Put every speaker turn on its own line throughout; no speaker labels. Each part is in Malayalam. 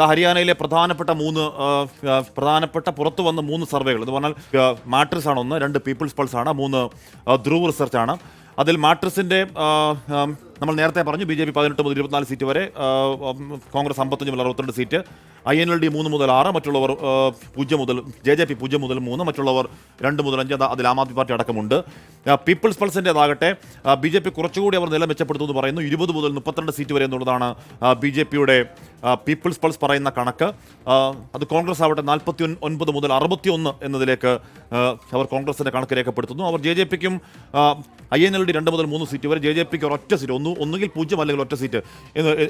ഹരിയാനയിലെ പ്രധാനപ്പെട്ട പുറത്തു വന്ന 3 സർവേകൾ എന്ന് പറഞ്ഞാൽ മാട്രിക്സ് ആണ് ഒന്ന്, 2 പീപ്പിൾസ് പൾസ് ആണ്, 3 ധ്രുവ് റിസർച്ച് ആണ്. അതിൽ മാട്രിക്സിൻ്റെ നമ്മൾ നേരത്തെ പറഞ്ഞു BJP 18 മുതൽ 24 സീറ്റ് വരെ, കോൺഗ്രസ് 55 മുതൽ 62 സീറ്റ്, INLD 3 മുതൽ 6, മറ്റുള്ളവർ 0 മുതൽ JJP 0 മുതൽ 3, മറ്റുള്ളവർ 2 മുതൽ 5, അതിൽ Aam Aadmi party അടക്കമുണ്ട്. People's പൾസിൻ്റെതാകട്ടെ BJP കുറച്ചുകൂടി അവർ നില മെച്ചപ്പെടുത്തുമെന്ന് പറയുന്നു. 20 മുതൽ 32 സീറ്റ് വരെ എന്നുള്ളതാണ് BJPയുടെ പീപ്പിൾസ് പൾസ് പറയുന്ന കണക്ക്. അത് കോൺഗ്രസ് ആവട്ടെ 49 മുതൽ 61 എന്നതിലേക്ക് അവർ കോൺഗ്രസിൻ്റെ കണക്ക് രേഖപ്പെടുത്തുന്നു. അവർ JJPക്കും INLD 2 മുതൽ 3 സീറ്റ് വരെ, JJPക്ക് ഒരൊറ്റ സീറ്റ്, ഒന്നുകിൽ 0 അല്ലെങ്കിൽ ഒറ്റ സീറ്റ്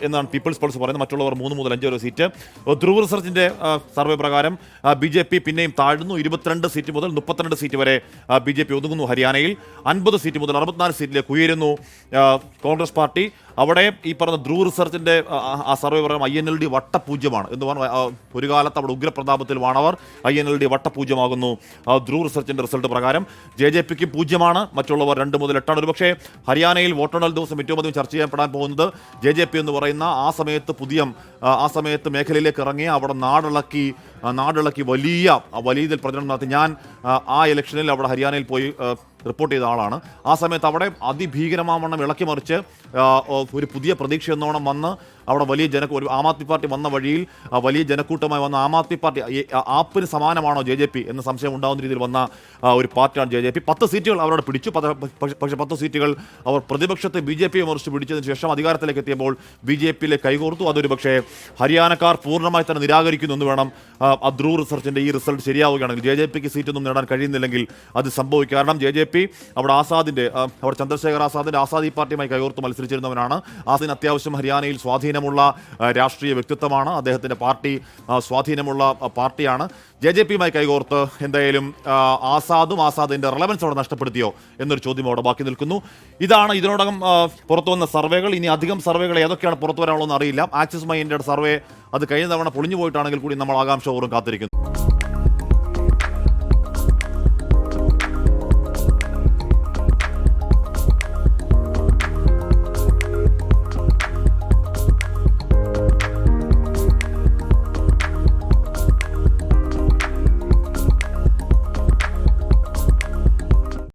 എന്നാണ് പീപ്പിൾസ് പൾസ് പറയുന്നത്. മറ്റുള്ളവർ 3 മുതൽ 5 വരെ സീറ്റ്. ധ്രുവ് റിസർച്ചിൻ്റെ സർവേ പ്രകാരം BJP പിന്നെയും താഴ്ന്നു. 22 സീറ്റ് മുതൽ 32 സീറ്റ് വരെ BJP ഒതുങ്ങുന്നു ഹരിയാനയിൽ. 50 സീറ്റ് മുതൽ 64 സീറ്റിലേക്ക് ഉയരുന്നു കോൺഗ്രസ് പാർട്ടി. അവിടെ ഈ പറഞ്ഞ ധ്രുവ് റിസർച്ചിൻ്റെ ആ സർവേ പ്രകാരം INLD വട്ടപൂജ്യമാണ് എന്ന് പറഞ്ഞാൽ ഒരു കാലത്ത് അവിടെ ഉഗ്രപ്രതാപത്തിൽ വാണവർ. INLD വട്ടപൂജ്യമാകുന്നു ധ്രുവ് റിസർച്ചിൻ്റെ റിസൾട്ട് പ്രകാരം. JJPക്ക് 0ആണ്, മറ്റുള്ളവർ 2 മുതൽ 8ആണ്. ഒരുപക്ഷേ ഹരിയാനയിൽ വോട്ടെണ്ണൽ ദിവസം ഏറ്റവും അധികം ചർച്ച ചെയ്യപ്പെടാൻ പോകുന്നത് JJP എന്ന് പറയുന്ന ആ സമയത്ത് മേഖലയിലേക്ക് ഇറങ്ങി അവിടെ നാടിളക്കി വലിയ ഇതിൽ പ്രചരണം നടത്തി. ഞാൻ ആ ഇലക്ഷനിൽ അവിടെ ഹരിയാനയിൽ പോയി റിപ്പോർട്ട് ചെയ്ത ആളാണ്. ആ സമയത്ത് അവിടെ അതിഭീകരമാവണ്ണം ഇളക്കി മറിച്ച് ഒരു പുതിയ പ്രതീക്ഷ എന്നോണം വന്ന് അവിടെ ഒരു ആം ആദ്മി പാർട്ടി വന്ന വഴിയിൽ വലിയ ജനക്കൂട്ടമായി വന്ന ആം ആദ്മി പാർട്ടി ആപ്പിന് സമാനമാണോ JJP എന്ന സംശയം ഉണ്ടാകുന്ന രീതിയിൽ വന്ന ഒരു പാർട്ടിയാണ് JJP. 10 സീറ്റുകൾ അവരവിടെ പിടിച്ചു. പക്ഷേ 10 സീറ്റുകൾ അവർ പ്രതിപക്ഷത്തെ BJP വിമർശിച്ച് പിടിച്ചതിന് ശേഷം അധികാരത്തിലേക്ക് എത്തിയപ്പോൾ BJPയിലേക്ക് കൈകോർത്തു. അതൊരു പക്ഷേ ഹരിയാനക്കാർ പൂർണ്ണമായി തന്നെ നിരാകരിക്കുന്നു എന്ന് വേണം. ധ്രുവ് റിസർച്ചിൻ്റെ ഈ റിസൾട്ട് ശരിയാവുകയാണെങ്കിൽ JJPക്ക് സീറ്റൊന്നും നേടാൻ കഴിയുന്നില്ലെങ്കിൽ അത് സംഭവിക്കും. കാരണം JJP അവിടെ ചന്ദ്രശേഖർ ആസാദിൻ്റെ ആസാദി പാർട്ടിയുമായി കൈകോർത്ത് മത്സരിച്ചിരുന്നവനാണ്. ആസാദിന് അത്യാവശ്യം ഹരിയാനയിൽ സ്വാധീനമുള്ള രാഷ്ട്രീയ വ്യക്തിത്വമാണ്. അദ്ദേഹത്തിൻ്റെ പാർട്ടി സ്വാധീനമുള്ള പാർട്ടിയാണ്. JJPയുമായി കൈകോർത്ത് എന്തായാലും ആസാദിൻ്റെ റെലവൻസ് അവിടെ നഷ്ടപ്പെടുത്തിയോ എന്നൊരു ചോദ്യം അവിടെ ബാക്കി നിൽക്കുന്നു. ഇതാണ് ഇതിനോടകം പുറത്തു വന്ന സർവേകൾ. ഇനി അധികം സർവേകൾ ഏതൊക്കെയാണ് പുറത്തു വരാനുള്ളതെന്ന് അറിയില്ല. ആക്സിസ് മൈൻഡഡ് സർവേ അത് കഴിഞ്ഞ തവണ പൊളിഞ്ഞു പോയിട്ടാണെങ്കിൽ കൂടി നമ്മൾ ആകാംക്ഷപൂർവ്വം കാത്തിരിക്കുന്നു.